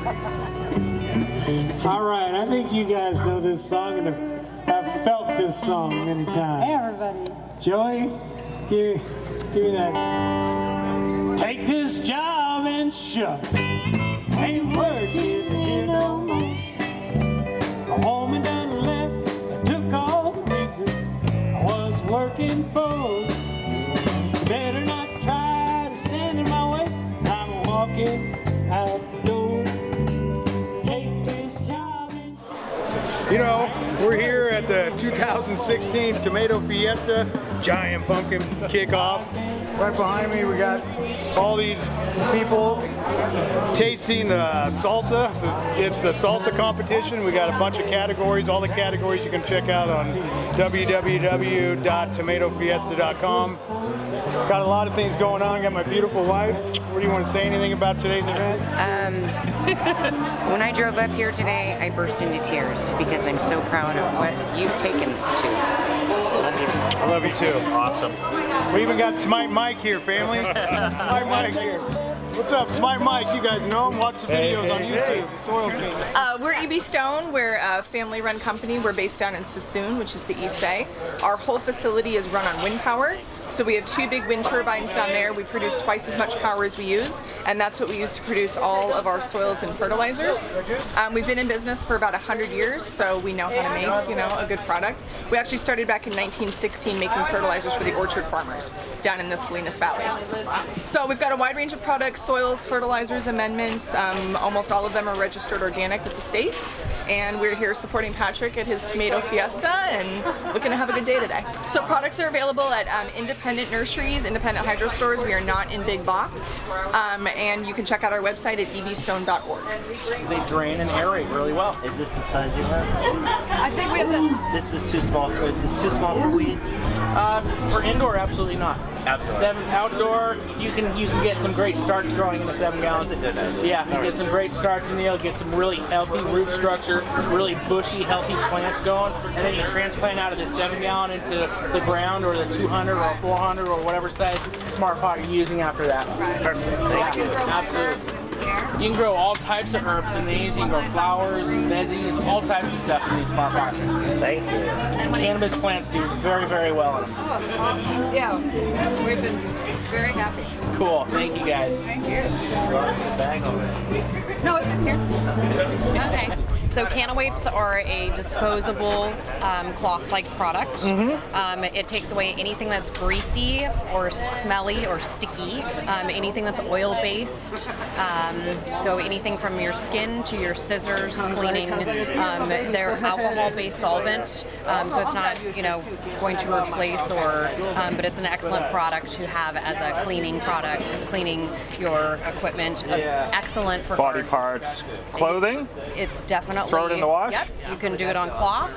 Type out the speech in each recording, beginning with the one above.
All right, I think you guys know this song and have felt this song many times. Hey, everybody. Joey, give me that. Take this job and shut. Ain't working here no more. A woman done left. I took all the reasons I was working for. Better not try to stand in my way, 'cause I'm walking out the door. Take this job and shut. You know, we're here at the 2016 Tomato Fiesta Giant Pumpkin Kickoff. Right behind me, we got all these people tasting salsa. It's a salsa competition. We got a bunch of categories. All the categories you can check out on www.tomatofiesta.com. Got a lot of things going on. Got my beautiful wife. What do you want to say? Anything about today's event? When I drove up here today, I burst into tears because I'm so proud of what you've taken us to. I love you too. Awesome. We even got Smite Mike here, family. Smite Mike here. What's up, Smite Mike? You guys know him? Watch the videos on YouTube. The Soil King. We're EB Stone. We're a family-run company. We're based down in Sassoon, which is the East Bay. Our whole facility is run on wind power. So we have 2 big wind turbines down there. We produce twice as much power as we use, and that's what we use to produce all of our soils and fertilizers. We've been in business for about 100 years, so we know how to make, a good product. We actually started back in 1916 making fertilizers for the orchard farmers down in the Salinas Valley. So we've got a wide range of products, soils, fertilizers, amendments. Almost all of them are registered organic with the state. And we're here supporting Patrick at his Tomato Fiesta and looking to have a good day today. So products are available at independent nurseries, independent hydro stores. We are not in big box. And you can check out our website at ebstone.org. They drain and aerate really well. Is this the size you have? I think we have this. This is too small. This is too small for weed. For indoor, absolutely not. Outdoor. Outdoor, you can get some great starts growing in the 7 gallons. That's a good idea. Yeah, you get some great starts in there. You'll get some really healthy root structure, really bushy, healthy plants going, and then you transplant out of this 7 gallon into the ground or the 200 or 400 or whatever size smart pot you're using after that. Perfect. Thank you. Absolutely. You can grow all types of herbs in these. You can grow flowers and veggies, all types of stuff in these smart pots. Thank you. Cannabis plants do very, very well in them. Oh, it's awesome. Yeah, we've been very happy. Cool. Thank you guys. Thank you. Lost the bag already. No, it's in here. Okay. So canawapes are a disposable cloth-like product. It takes away anything that's greasy or smelly or sticky, anything that's oil-based. So anything from your skin to your scissors, cleaning. They're alcohol-based solvent, so it's not going to replace but it's an excellent product to have as a cleaning product, cleaning your equipment. Excellent for body parts, clothing. It's definitely Throw it in the wash? Yep, you can do it on cloth,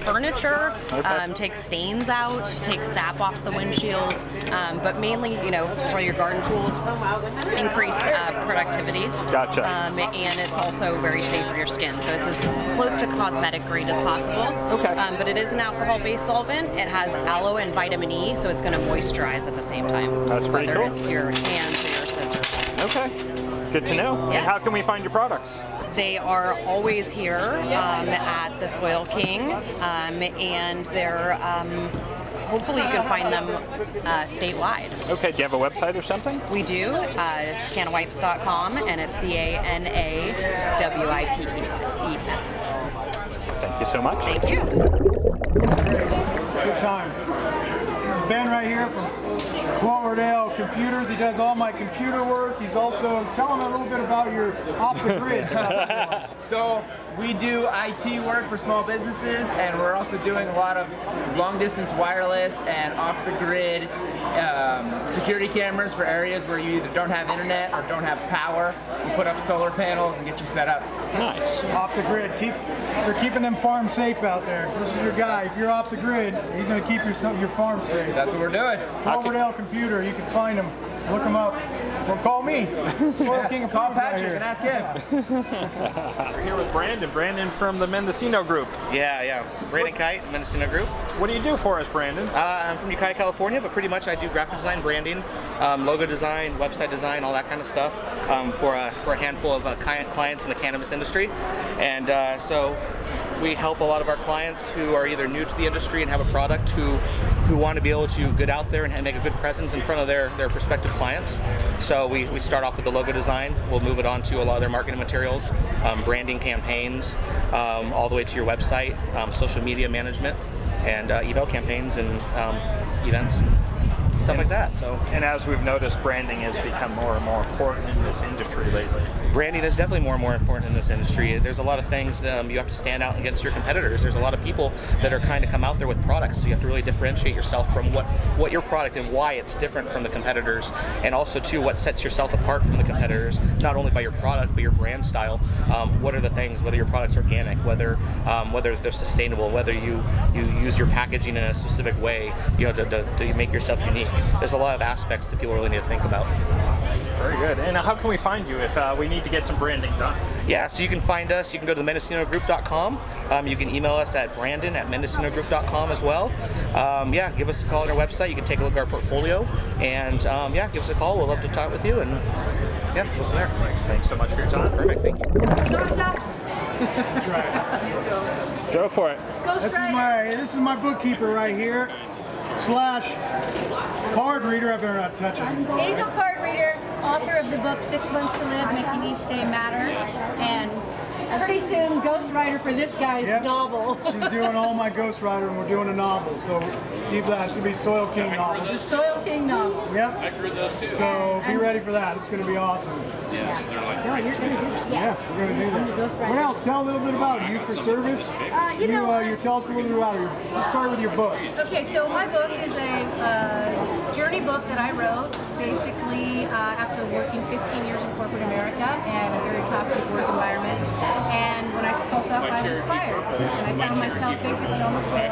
furniture, take stains out, take sap off the windshield, but mainly, for your garden tools, increase productivity. Gotcha. And it's also very safe for your skin, so it's as close to cosmetic grade as possible. Okay. But it is an alcohol-based solvent. It has aloe and vitamin E, so it's going to moisturize at the same time. That's pretty whether cool. it's your hands or your scissors. Okay. Good to know. Yes. And how can we find your products? They are always here at the Soil King, and they're hopefully you can find them statewide. Okay, do you have a website or something? We do, canawipes.com, and it's CANAWIPES. Thank you so much. Thank you. Good times. This is Ben right here from Cloverdale Computers. He does all my computer work. He's also telling a little bit about your off-the-grid stuff. So we do IT work for small businesses, and we're also doing a lot of long-distance wireless and off-the-grid security cameras for areas where you either don't have internet or don't have power. We put up solar panels and get you set up. Nice. Off the grid. You're keeping them farms safe out there. This is your guy. If you're off the grid, he's going to keep your farm safe. That's what we're doing. Cloverdale Computer. You can find him look him up. Or call me. Soil King Call approved right Patrick here. and ask him. We're here with Brandon. Brandon from the Mendocino Group. Yeah. Brandon Kite, Mendocino Group. What do you do for us, Brandon? I'm from Ukiah, California, but pretty much I do graphic design, branding, logo design, website design, all that kind of stuff for a handful of clients in the cannabis industry. And so we help a lot of our clients who are either new to the industry and have a product who want to be able to get out there and make a good presence in front of their prospective clients. So we start off with the logo design. We'll move it on to a lot of their marketing materials, branding campaigns, all the way to your website, social media management, and email campaigns and events. Stuff like that. And as we've noticed, branding has become more and more important in this industry lately. Branding is definitely more and more important in this industry. There's a lot of things you have to stand out against your competitors. There's a lot of people that are kind of come out there with products, so you have to really differentiate yourself from what your product and why it's different from the competitors, and also too what sets yourself apart from the competitors, not only by your product but your brand style. What are the things, whether your product's organic, whether they're sustainable, whether you use your packaging in a specific way, to make yourself unique. There's a lot of aspects that people really need to think about. Very good. And how can we find you if we need to get some branding done? Yeah, so you can find us. You can go to themendocinogroup.com. You can email us at brandon@mendocinogroup.com as well. Give us a call on our website. You can take a look at our portfolio, and give us a call. We'll love to talk with you, and go from there. Thanks so much for your time. Perfect. Thank you. Go for it. This is my bookkeeper right here. / card reader. I better not touch it. Angel card reader, author of the book 6 Months to Live, Making Each Day Matter, and pretty soon ghostwriter for this guy's novel. She's doing all my ghostwriter, and we're doing a novel. So keep that. It's gonna be Soil King novel. The Soil King novel. Yep. So be ready for that. It's gonna be awesome. No, you're gonna do that. Yeah, we're gonna do I'm the that. ghostwriter. What else? Tell a little bit about it. You for service. You tell us a little bit about it. Let's start with your book. Okay, so my book is a journey book that I wrote basically after working 15 years in corporate America and a very toxic work environment. And when I spoke up, I was fired. And I found myself basically on the floor,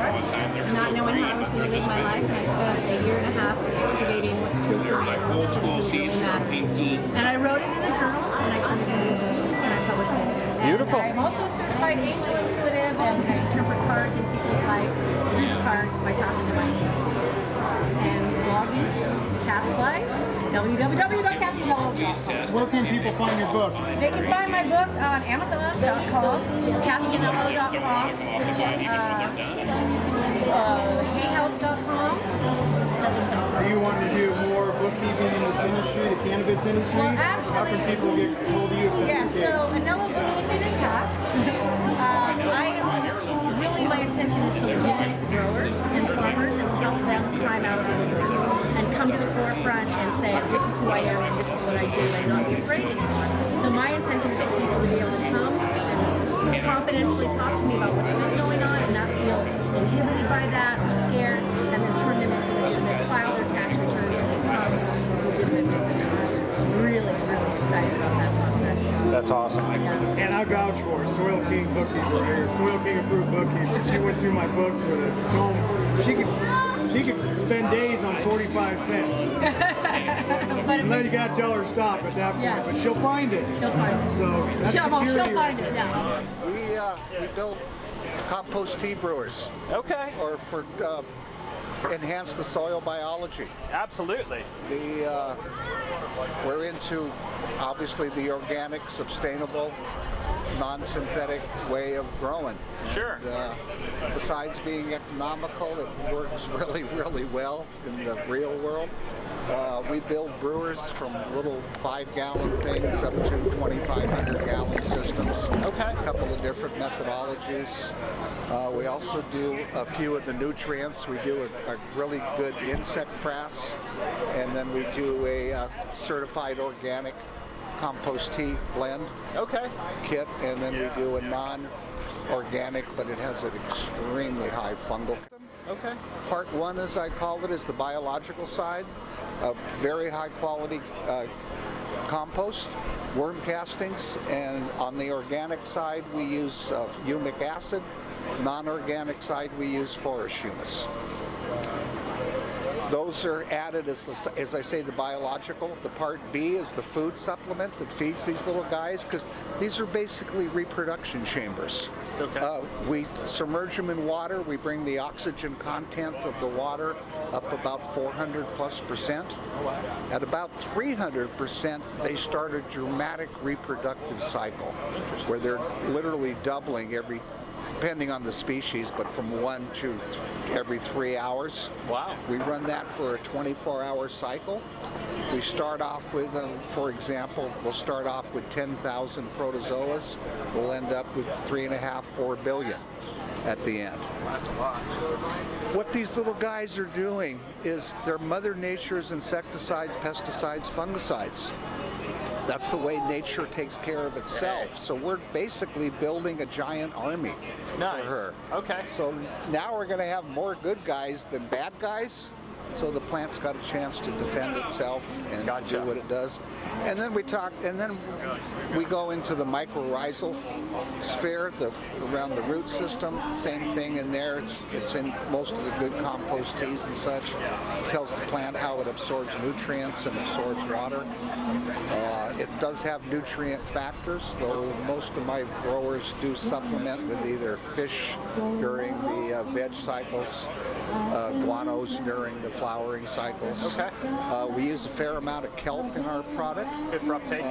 not knowing how I was going to live my life. And I spent a year and a half excavating what's true for me and what really mattered. And I wrote it in a journal, and I turned it into a book, and I published it. Beautiful. And I'm also a certified angel intuitive, and I interpret cards in people's life through the cards by talking to my angels. And blogging, Cat's Life, www.cathymello.com. Where can people find your book? They can find my book on Amazon.com, CathyMello.com, HeyHouse.com. Are you wanting to do more bookkeeping in this industry, the cannabis industry? Well, how can actually, people get hold of you? If yeah, that's the so case? Anello Bookkeeping and Tax. My intention is to legitimate growers and farmers and help them climb out of the woodwork and come to the forefront and say, this is who I am and this is what I do, and not be afraid anymore. So my intention is for people to be able to come and confidentially talk to me about what's been going on and not feel inhibited by that or scared, and then turn them into legitimate, file their tax returns and become legitimate business owners. Really, really excited about that prospect. That's awesome. And I vouch for her, Soil King bookkeeper here, Soil King approved bookkeeper. She went through my books with a comb. She could spend days on 45 cents. And then you gotta tell her to stop at that point, but she'll find it. She'll find it. So that's security. She'll find it, yeah. We build compost tea brewers, Okay. or for enhance the soil biology. Absolutely. We're into obviously the organic, sustainable, non-synthetic way of growing. Sure. And, besides being economical, it works really, really well in the real world. We build brewers from little 5-gallon things up to 2,500-gallon systems. Okay. A couple of different methodologies. We also do a few of the nutrients. We do a really good insect frass, and then we do a certified organic compost tea blend kit, and then we do a non-organic, but it has an extremely high fungal. Okay. Part one, as I call it, is the biological side of very high quality compost, worm castings, and on the organic side we use humic acid. Non-organic side we use forest humus. Those are added as I say, the biological. The part B is the food supplement that feeds these little guys, because these are basically reproduction chambers. Okay. We submerge them in water. We bring the oxygen content of the water up about 400+%. Oh, wow. At about 300%, they start a dramatic reproductive cycle where they're literally doubling depending on the species, but from 1 to every 3 hours. Wow. We run that for a 24-hour cycle. We start off with, for example, we'll start off with 10,000 protozoas. We'll end up with 3.5, 4 billion at the end. That's a lot. What these little guys are doing is they're Mother Nature's insecticides, pesticides, fungicides. That's the way nature takes care of itself. So we're basically building a giant army for her. Okay. So now we're going to have more good guys than bad guys. So the plant's got a chance to defend itself and do what it does. And then we go into the mycorrhizal sphere, around the root system. Same thing in there. It's in most of the good compost teas and such. It tells the plant how it absorbs nutrients and absorbs water. It does have nutrient factors, though most of my growers do supplement with either fish during the veg cycles, guanos during the flowering cycles. Okay. We use a fair amount of kelp in our product. Good for uptake.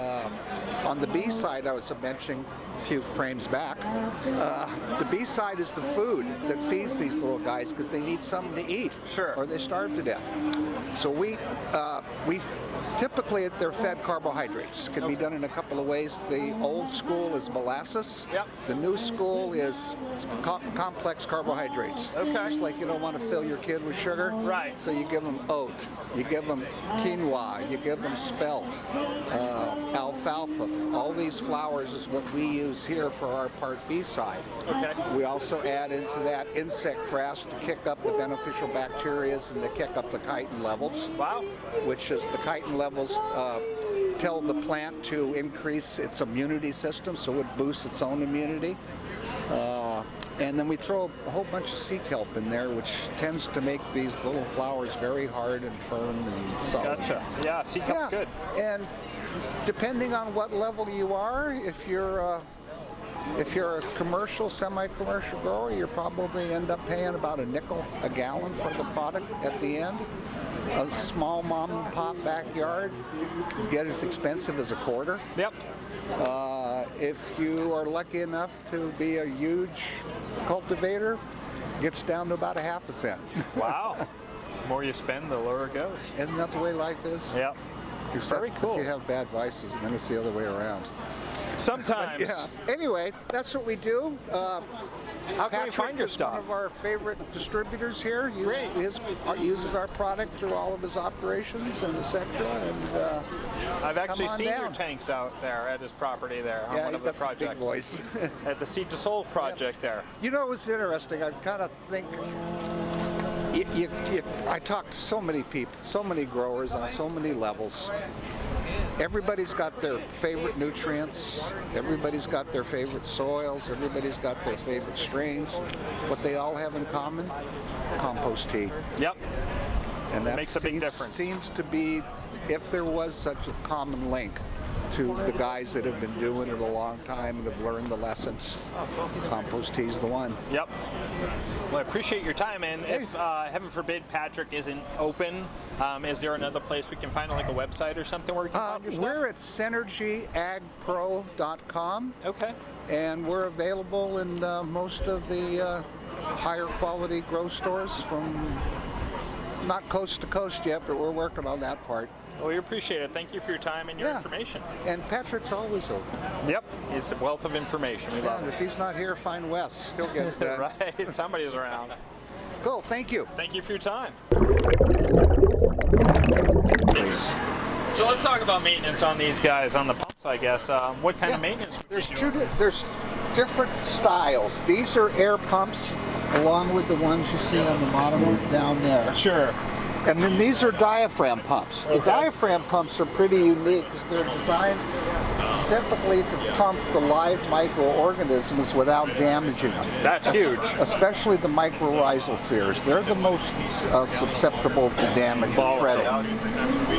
On the B side, I was mentioning a few frames back, the B side is the food that feeds these little guys, because they need something to eat, or they starve to death. So we typically they're fed carbohydrates. Can be done in a couple of ways. The old school is molasses. Yep. The new school is complex carbohydrates. Okay. Just like you don't want to fill your kid with sugar. Right. So you give them oat, you give them quinoa, you give them spelt, alfalfa. All these flours is what we use here for our Part B side. Okay. We also add into that insect frass to kick up the beneficial bacteria and to kick up the chitin levels. Wow. Which is the chitin levels tell the plant to increase its immunity system, so it boosts its own immunity. And then we throw a whole bunch of sea kelp in there, which tends to make these little flowers very hard and firm and solid. Gotcha. Yeah, sea kelp's good. And depending on what level you are, if you're a commercial, semi-commercial grower, you probably end up paying about $0.05 a gallon for the product at the end. A small mom and pop backyard can get as expensive as $0.25. Yep. If you are lucky enough to be a huge cultivator, it gets down to about ½ cent. Wow. The more you spend, the lower it goes. Isn't that the way life is? Yep. Except Very cool. if you have bad vices, and then it's the other way around. Sometimes. Yeah. Anyway, that's what we do. How can we find your stuff? One of our favorite distributors here. Uses our product through all of his operations and etc. And I've actually seen your tanks out there at his property there on one of the projects. Big voice. At the Seed to Soul project there. You know, it was interesting. I kind of think I talk to so many people, so many growers on so many levels. Everybody's got their favorite nutrients, everybody's got their favorite soils, everybody's got their favorite strains. What they all have in common? Compost tea. Yep. And that makes a big difference. Seems to be, if there was such a common link to the guys that have been doing it a long time and have learned the lessons, compost tea's the one. Yep. Well, I appreciate your time, and if, heaven forbid, Patrick isn't open, is there another place we can find, like a website or something where we can find your stuff? We're at synergyagpro.com. Okay. And we're available in most of the higher quality grow stores, from not coast to coast yet, but we're working on that part. Well, we appreciate it. Thank you for your time and your information. And Patrick's always open. Yep. He's a wealth of information. We love it. If he's not here, find Wes. He'll get it done. Right. Somebody's around. Cool. Thank you. Thank you for your time. So let's talk about maintenance on these guys, on the pumps, I guess. What kind of maintenance? There's different styles. These are air pumps, along with the ones you see on the bottom down there. Sure. And then these are diaphragm pumps. The diaphragm pumps are pretty unique because they're designed specifically to pump the live microorganisms without damaging them. That's huge. Especially the mycorrhizal spheres. They're the most susceptible to damage and shredding.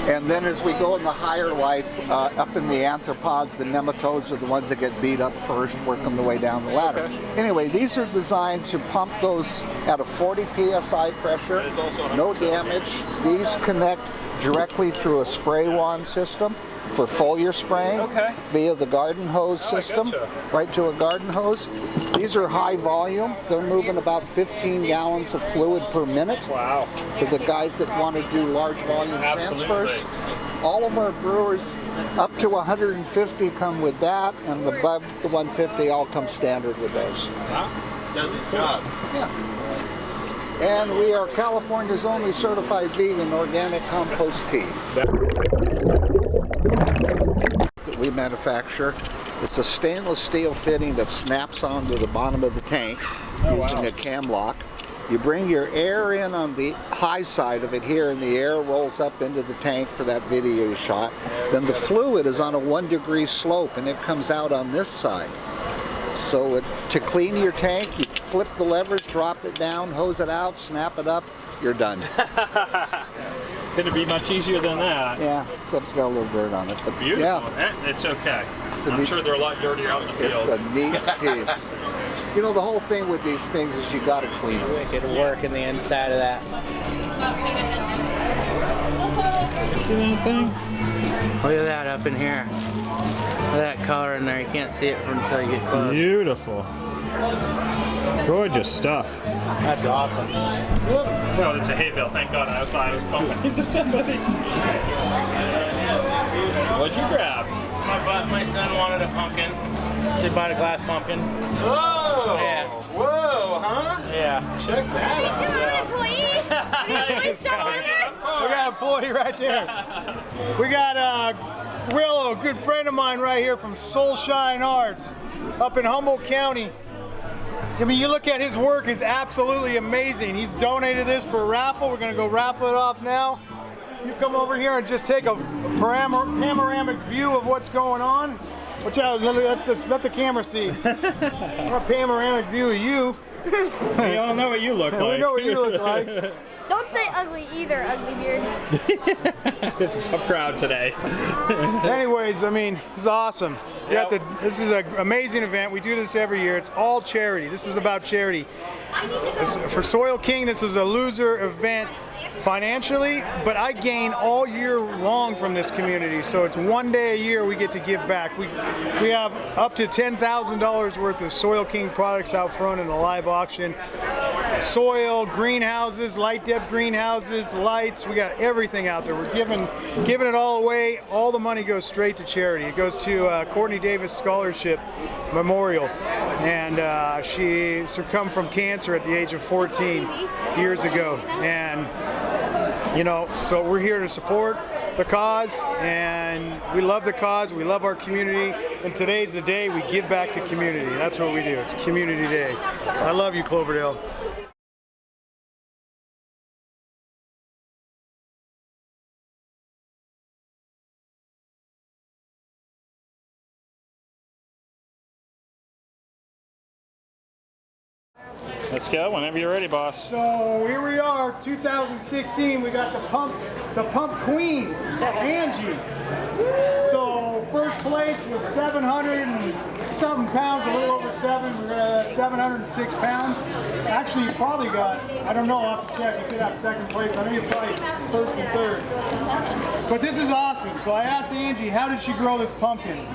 And then as we go in the higher life, up in the arthropods, the nematodes are the ones that get beat up first, working the way down the ladder. Anyway, these are designed to pump those at a 40 psi pressure, no damage. These connect directly through a spray wand system for foliar spraying via the garden hose system, right to a garden hose. These are high volume. They're moving about 15 gallons of fluid per minute. Wow. For the guys that want to do large volume transfers. All of our brewers up to 150 come with that, and above the 150 all come standard with those. Does its job. Yeah. And we are California's only certified vegan organic compost tea that we manufacture. It's a stainless steel fitting that snaps onto the bottom of the tank using a cam lock. You bring your air in on the high side of it here, and the air rolls up into the tank for that video shot. Then the fluid is on a 1 degree slope, and it comes out on this side. So to clean your tank, you flip the levers, drop it down, hose it out, snap it up, you're done. Couldn't be much easier than that. Yeah, except it's got a little dirt on it. But Beautiful. yeah, It's okay. I'm sure they're a lot dirtier out in the field. It's a neat piece. You know, the whole thing with these things is you got to clean them. Wicked work in the inside of that. See that thing? Look at that up in here. Look at that color in there. You can't see it until you get close. Beautiful. Gorgeous stuff. That's awesome. Well, it's a hay bale. Thank God. I thought I was bumping into somebody. What'd you grab? My son wanted a pumpkin. So he bought a glass pumpkin. Whoa! Yeah. Whoa, huh? Yeah. Check that out. We got an employee right there. We got Will, a good friend of mine right here from Soulshine Arts up in Humboldt County. I mean, you look at his work, is absolutely amazing. He's donated this for a raffle. We're going to go raffle it off now. You come over here and just take a panoramic view of what's going on. Watch out, let the camera see. A panoramic view of you. We all know what you look like. We know what you look like. Don't say ugly either, ugly beard. It's a tough crowd today. Anyways, I mean, it's awesome. This is an amazing event. We do this every year. It's all charity. This is about charity. For Soil King, this is a loser event financially, but I gain all year long from this community. So it's one day a year we get to give back. We have up to $10,000 worth of Soil King products out front in the live auction. Soil, greenhouses, light depth greenhouses, lights, we got everything out there. We're giving it all away. All the money goes straight to charity. It goes to Courtney Davis Scholarship Memorial, and she succumbed from cancer at the age of 14 years ago. And you know, so we're here to support the cause, and we love the cause, we love our community, and today's the day we give back to community. That's what we do. It's Community Day. I love you, Cloverdale. Let's go whenever you're ready, boss. So here we are, 2016. We got the pump queen, Angie. So first place was 700 and something pounds, a little over 706 pounds. Actually, you probably got, I don't know, I'll have to check. You could have second place. I think it's probably first and third. But this is awesome. So I asked Angie, how did she grow this pumpkin?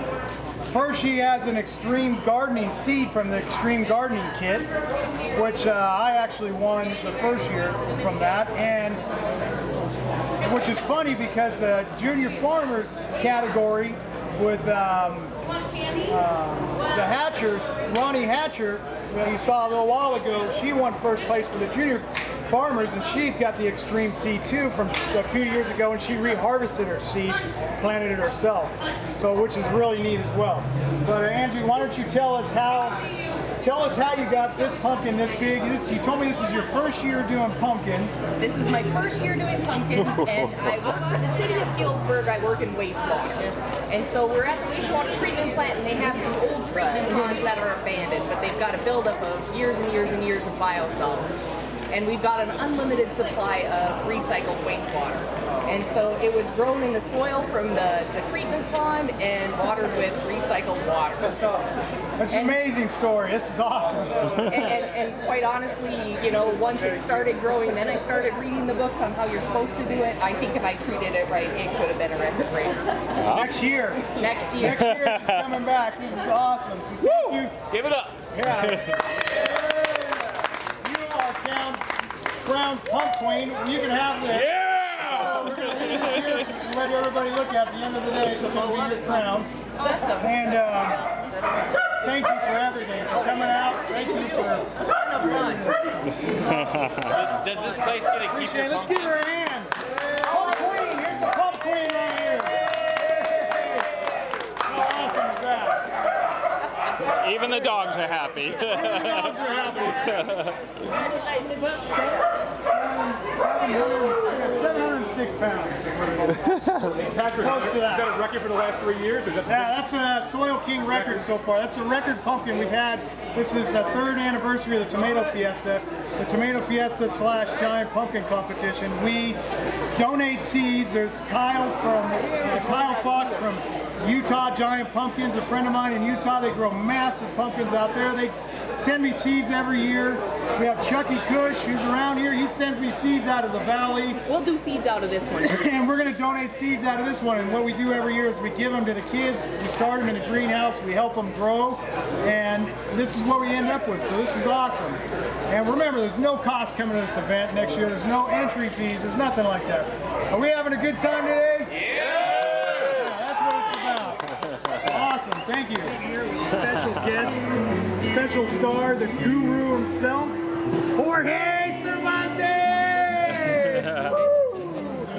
First, she has an extreme gardening seed from the Extreme Gardening Kit, which I actually won the first year from that, and which is funny because the Junior Farmers category with the Hatchers, Ronnie Hatcher, that you saw a little while ago, she won first place for the Junior Farmers, and she's got the Extreme seed too from a few years ago, and she reharvested her seeds, planted it herself, so which is really neat as well. But Angie, why don't you tell us how tell us how you got this pumpkin this big. You told me this is your first year doing pumpkins. This is my first year doing pumpkins, and I work for the city of Healdsburg. I work in wastewater. And so we're at the wastewater treatment plant, and they have some old treatment ponds that are abandoned, but they've got a buildup of years and years and years of biosolids. And we've got an unlimited supply of recycled wastewater. And so it was grown in the soil from the treatment pond and watered with recycled water. That's awesome. That's an amazing story. This is awesome. And quite honestly, you know, once it started growing, then I started reading the books on how you're supposed to do it. I think if I treated it right, it could have been a record breaker. Next year. Next year. Next year she's coming back. This is awesome. So thank you. Give it up. Yeah. You are crown pump queen. You can have this. Yeah! We're going to leave this here and let everybody look at the end of the day. It's going to be your crown. Awesome. And thank you for everything, for coming out. Thank you for Does this place get to keep appreciate your it. Let's give her a hand. Pump queen. Here's the pump queen right here. How awesome is that? Even the dogs are happy. Even the dogs are happy. 706 pounds. Patrick, Close to that. is that a record for the last 3 years? Is that Yeah, that's a Soil King record so far. That's a record pumpkin we've had. This is the 3rd anniversary of the Tomato Fiesta, the Tomato Fiesta / Giant Pumpkin Competition. We donate seeds. There's Kyle Fox from Utah Giant Pumpkins, a friend of mine in Utah. They grow massive pumpkins out there. They send me seeds every year. We have Chucky Cush, who's around here. He sends me seeds out of the valley. We'll do seeds out of this one. And we're going to donate seeds out of this one. And what we do every year is we give them to the kids. We start them in a greenhouse. We help them grow. And this is what we end up with. So this is awesome. And remember, there's no cost coming to this event next year. There's no entry fees. There's nothing like that. Are we having a good time today? Yeah! That's what it's about. Awesome. Thank you. Here with special guest, special star, the guru himself, Jorge Cervantes!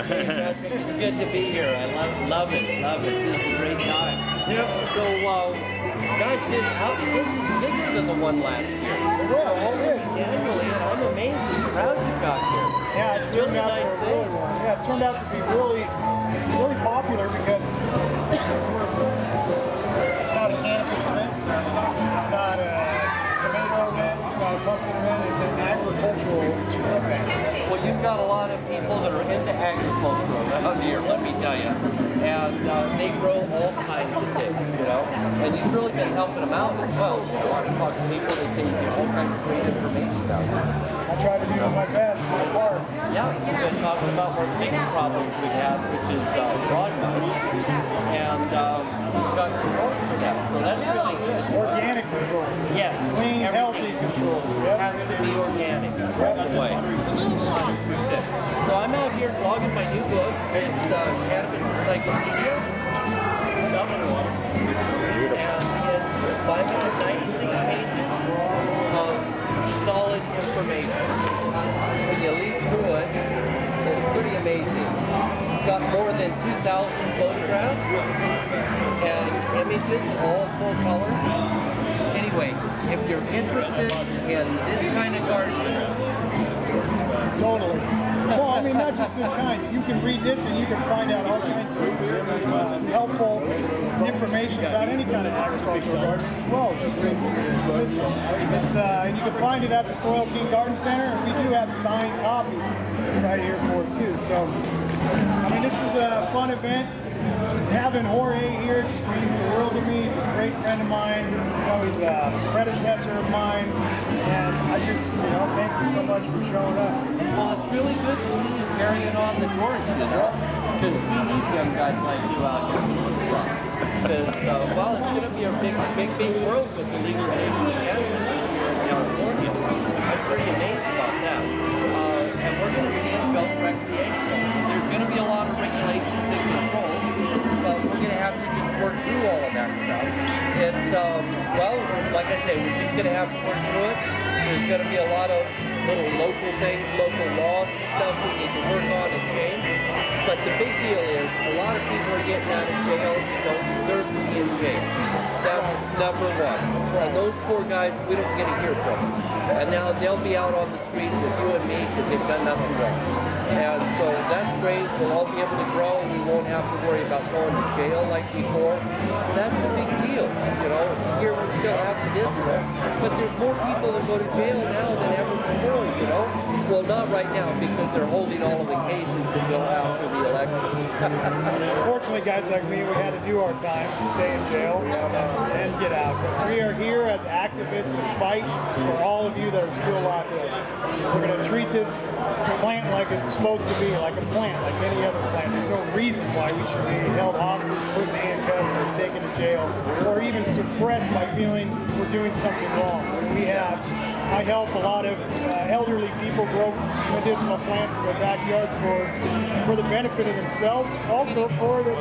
It's good to be here. I love it. This is a great time. Yep. So, guys, this is bigger than the one last year. We're always annually, and I'm amazed at the crowd you got here. Yeah, it's really nice thing. Yeah, it turned out to be really popular because it's not a cannabis event, it's not a tomato event, it's not a pumpkin event, it's an agricultural event. Well, you've got a lot of people that are into agriculture around here, let me tell you. And they grow all kinds of things, you know. And you've really been helping them out as well. You know, I talk to people, they say you get all kinds of great information out there. I try to do my best, my part. Yeah, you've been talking about one of the biggest problems we have, which is broad mites. And you've got control stuff, so that's really good. Organic controls. Yes. Clean, healthy controls. Yep. Has to be organic, all the way. 100%. So I'm out here vlogging my new book. It's Cannabis Encyclopedia. And it's 596 pages of solid information. When you leaf through it, it's pretty amazing. It's got more than 2,000 photographs and images, all full color. Anyway, if you're interested in this kind of gardening, totally. Well, I mean, not just this kind. You can read this and you can find out all kinds of helpful information about any kind of agricultural gardening as well. Just read this. And you can find it at the Soil King Garden Center, and we do have signed copies right here for it too. So, I mean, this is a fun event. Having Jorge here just means the world to me. He's a great friend of mine. You know, he's a predecessor of mine, and I just, thank you so much for showing up. well, it's really good to see you carrying on the torch, you know, because we need young guys like you out here. Because, well, it's going to be a big world with the legalization of cannabis here in California. I'm pretty amazed about that. And we're going to see it go recreational. There's going to be a lot of regulations and controls, but we're going to have to just work through all of that stuff. It's, well, like I say, we're just going to have to work through it. There's going to be a lot of little local things, local laws and stuff we need to work on and change. But the big deal is a lot of people are getting out of jail who don't deserve to be in jail. That's number one. And those poor guys, we don't get to hear from them. And now they'll be out on the street with you and me because they've done nothing wrong. And so that's great. We'll all be able to grow. We won't have to worry about going to jail like before. That's a big deal. You know, here we still have this, but there's more people that go to jail now than ever before, you know? Well, not right now because they're holding all of the cases until after the election. Unfortunately, guys like me, we had to do our time, stay in jail, and get out. But we are here as activists to fight for all of you that are still locked up. We're going to treat this plant like it's supposed to be, like a plant, like any other plant. There's no reason why we should be held hostage, put in handcuffs, or taken to jail, or even suppressed by feeling we're doing something wrong. I help a lot of elderly people grow medicinal plants in their backyard for the benefit of themselves, also for the,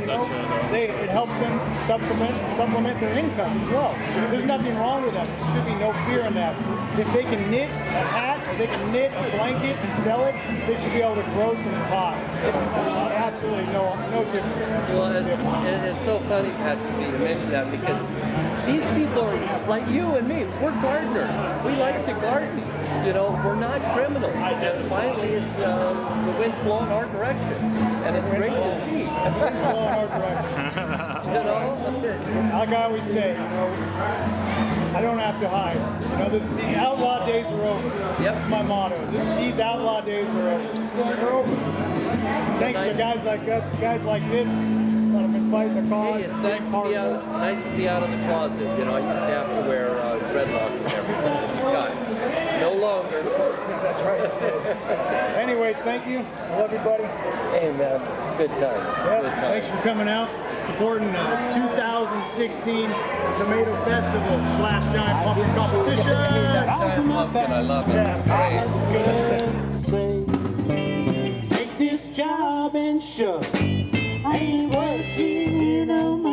it helps them supplement their income as well. There's nothing wrong with that. There should be no fear in that. If they can knit a hat, or they can knit a blanket and sell it, they should be able to grow some pots. There's absolutely no difference. Well, it's so funny, Patrick, that you mentioned that because these people are like you and me. We're gardeners. We like to garden. You know, we're not criminals. And finally, it's the wind's blowing our direction, and it's great to see. The wind's blowing our direction. You know, like I always say, I don't have to hide. These outlaw days are over. Yep. That's my motto. These outlaw days are over. They're over. Thanks to guys like us, guys like this, that have been fighting the cause. Hey, it's nice to be out of the closet. You know, I used to have to wear dreadlocks and everything. These guys, no longer. That's right. Anyways, thank you. I love everybody. Hey, man, good times. Yep. Good times. Thanks for coming out, supporting the 2016 Tomato Festival / Giant Pumpkin Competition. Giant Pumpkin, I love it. Yeah. It's great. Take this job and shove. I ain't working here no more.